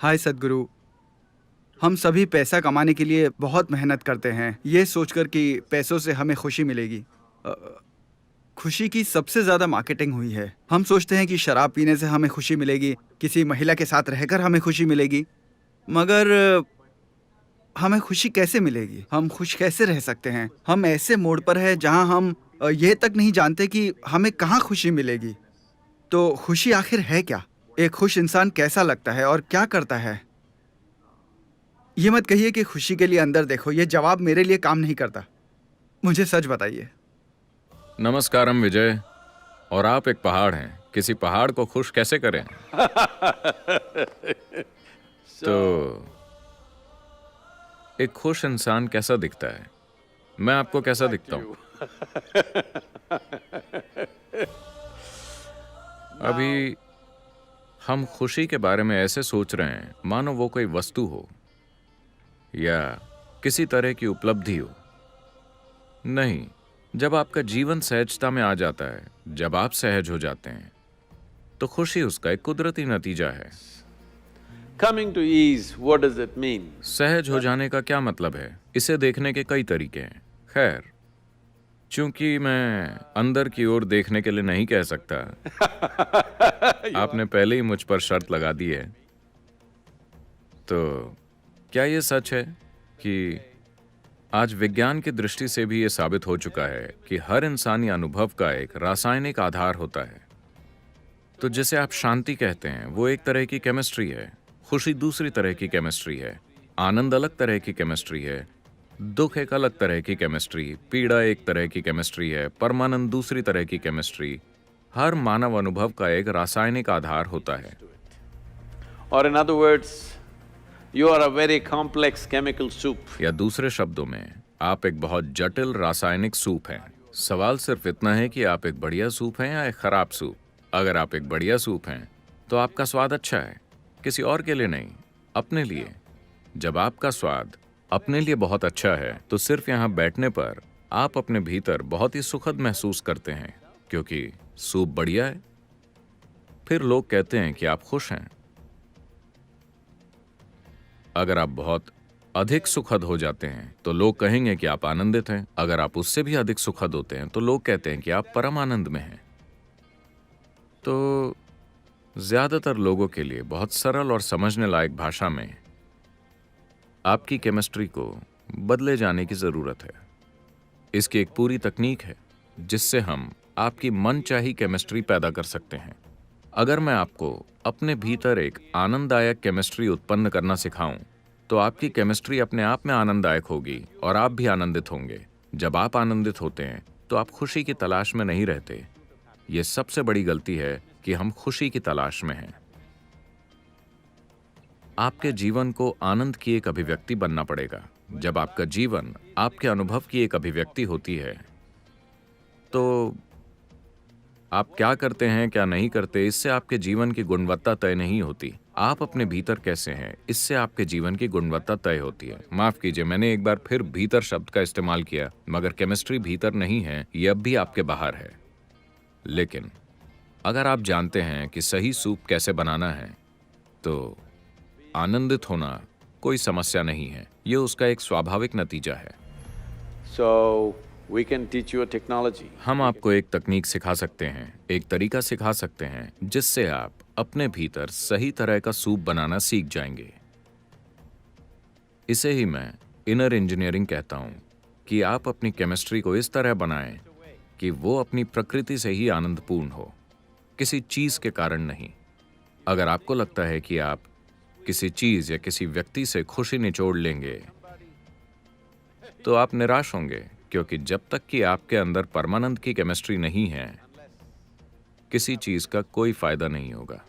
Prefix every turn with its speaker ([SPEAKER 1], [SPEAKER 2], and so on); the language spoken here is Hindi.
[SPEAKER 1] हाय सद्गुरु। हम सभी पैसा कमाने के लिए बहुत मेहनत करते हैं, ये सोचकर कि पैसों से हमें खुशी मिलेगी। अ, खुशी की सबसे ज्यादा मार्केटिंग हुई है। हम सोचते हैं कि शराब पीने से हमें खुशी मिलेगी, किसी महिला के साथ रहकर हमें खुशी मिलेगी। मगर हमें खुशी कैसे मिलेगी? हम खुश कैसे रह सकते हैं? हम ऐसे मोड़ पर हैं जहां हम ये तक नहीं जानते कि हमें कहाँ खुशी मिलेगी। तो खुशी आखिर है क्या? एक खुश इंसान कैसा लगता है और क्या करता है? ये मत कहिए कि खुशी के लिए अंदर देखो, ये जवाब मेरे लिए काम नहीं करता। मुझे सच बताइए।
[SPEAKER 2] नमस्कारम विजय। और आप एक पहाड़ हैं, किसी पहाड़ को खुश कैसे करें? तो एक खुश इंसान कैसा दिखता है? मैं आपको कैसा दिखता हूं? अभी हम खुशी के बारे में ऐसे सोच रहे हैं मानो वो कोई वस्तु हो या किसी तरह की उपलब्धि हो। नहीं, जब आपका जीवन सहजता में आ जाता है, जब आप सहज हो जाते हैं, तो खुशी उसका एक कुदरती नतीजा है।
[SPEAKER 3] Coming to ease, what does it mean?
[SPEAKER 2] सहज हो जाने का क्या मतलब है? इसे देखने के कई तरीके हैं। खैर, चूंकि मैं अंदर की ओर देखने के लिए नहीं कह सकता, आपने पहले ही मुझ पर शर्त लगा दी है। तो क्या ये सच है कि आज विज्ञान की दृष्टि से भी ये साबित हो चुका है कि हर इंसानी अनुभव का एक रासायनिक आधार होता है? तो जिसे आप शांति कहते हैं, वो एक तरह की केमिस्ट्री है, खुशी दूसरी तरह की केमिस्ट्री है, आनंद अलग तरह की केमिस्ट्री है, दुख एक अलग तरह की केमिस्ट्री, पीड़ा एक तरह की केमिस्ट्री है, परमानंद दूसरी तरह की केमिस्ट्री। हर मानव अनुभव का एक रासायनिक आधार होता है।
[SPEAKER 3] Or in other words, you are a very complex chemical soup.
[SPEAKER 2] या दूसरे शब्दों में, आप एक बहुत जटिल रासायनिक सूप हैं। सवाल सिर्फ इतना है कि आप एक बढ़िया सूप हैं या एक खराब सूप। अगर आप एक बढ़िया सूप हैं, तो आपका स्वाद अच्छा है, किसी और के लिए नहीं, अपने लिए। जब आपका स्वाद अपने लिए बहुत अच्छा है, तो सिर्फ यहाँ बैठने पर आप अपने भीतर बहुत ही सुखद महसूस करते हैं, क्योंकि सूप बढ़िया है। फिर लोग कहते हैं कि आप खुश हैं। अगर आप बहुत अधिक सुखद हो जाते हैं, तो लोग कहेंगे कि आप आनंदित हैं। अगर आप उससे भी अधिक सुखद होते हैं, तो लोग कहते हैं कि आप परम आनंद में हैं। तो ज्यादातर लोगों के लिए बहुत सरल और समझने लायक भाषा में आपकी केमिस्ट्री को बदले जाने की जरूरत है। इसकी एक पूरी तकनीक है जिससे हम आपकी मनचाही केमिस्ट्री पैदा कर सकते हैं। अगर मैं आपको अपने भीतर एक आनंददायक केमिस्ट्री उत्पन्न करना सिखाऊं, तो आपकी केमिस्ट्री अपने आप में आनंददायक होगी और आप भी आनंदित होंगे। जब आप आनंदित होते हैं, तो आप खुशी की तलाश में नहीं रहते। ये सबसे बड़ी गलती है कि हम खुशी की तलाश में हैं। आपके जीवन को आनंद की एक अभिव्यक्ति बनना पड़ेगा। जब आपका जीवन आपके अनुभव की एक अभिव्यक्ति होती है, तो आप क्या करते हैं, क्या नहीं करते, इससे आपके जीवन की गुणवत्ता तय नहीं होती। आप अपने भीतर कैसे हैं, इससे आपके जीवन की गुणवत्ता तय होती है। माफ कीजिए, मैंने एक बार फिर भीतर शब्द का इस्तेमाल किया, मगर केमिस्ट्री भीतर नहीं है, ये अब भी आपके बाहर है। लेकिन अगर आप जानते हैं कि सही सूप कैसे बनाना है, तो आनंदित होना कोई समस्या नहीं है, ये उसका एक स्वाभाविक नतीजा है।
[SPEAKER 3] So, we can teach you a technology.
[SPEAKER 2] हम आपको एक तकनीक सिखा सकते हैं, एक तरीका सिखा सकते हैं, जिससे आप अपने भीतर सही तरह का सूप बनाना सीख जाएंगे। इसे ही मैं इनर इंजीनियरिंग कहता हूं, कि आप अपनी केमिस्ट्री को इस तरह बनाएं कि वो अपनी प्रकृति से ही आनंदपूर्ण हो, किसी चीज के कारण नहीं। अगर आपको लगता है कि आप किसी चीज या किसी व्यक्ति से खुशी निचोड़ लेंगे, तो आप निराश होंगे, क्योंकि जब तक कि आपके अंदर परमानंद की केमिस्ट्री नहीं है, किसी चीज का कोई फायदा नहीं होगा।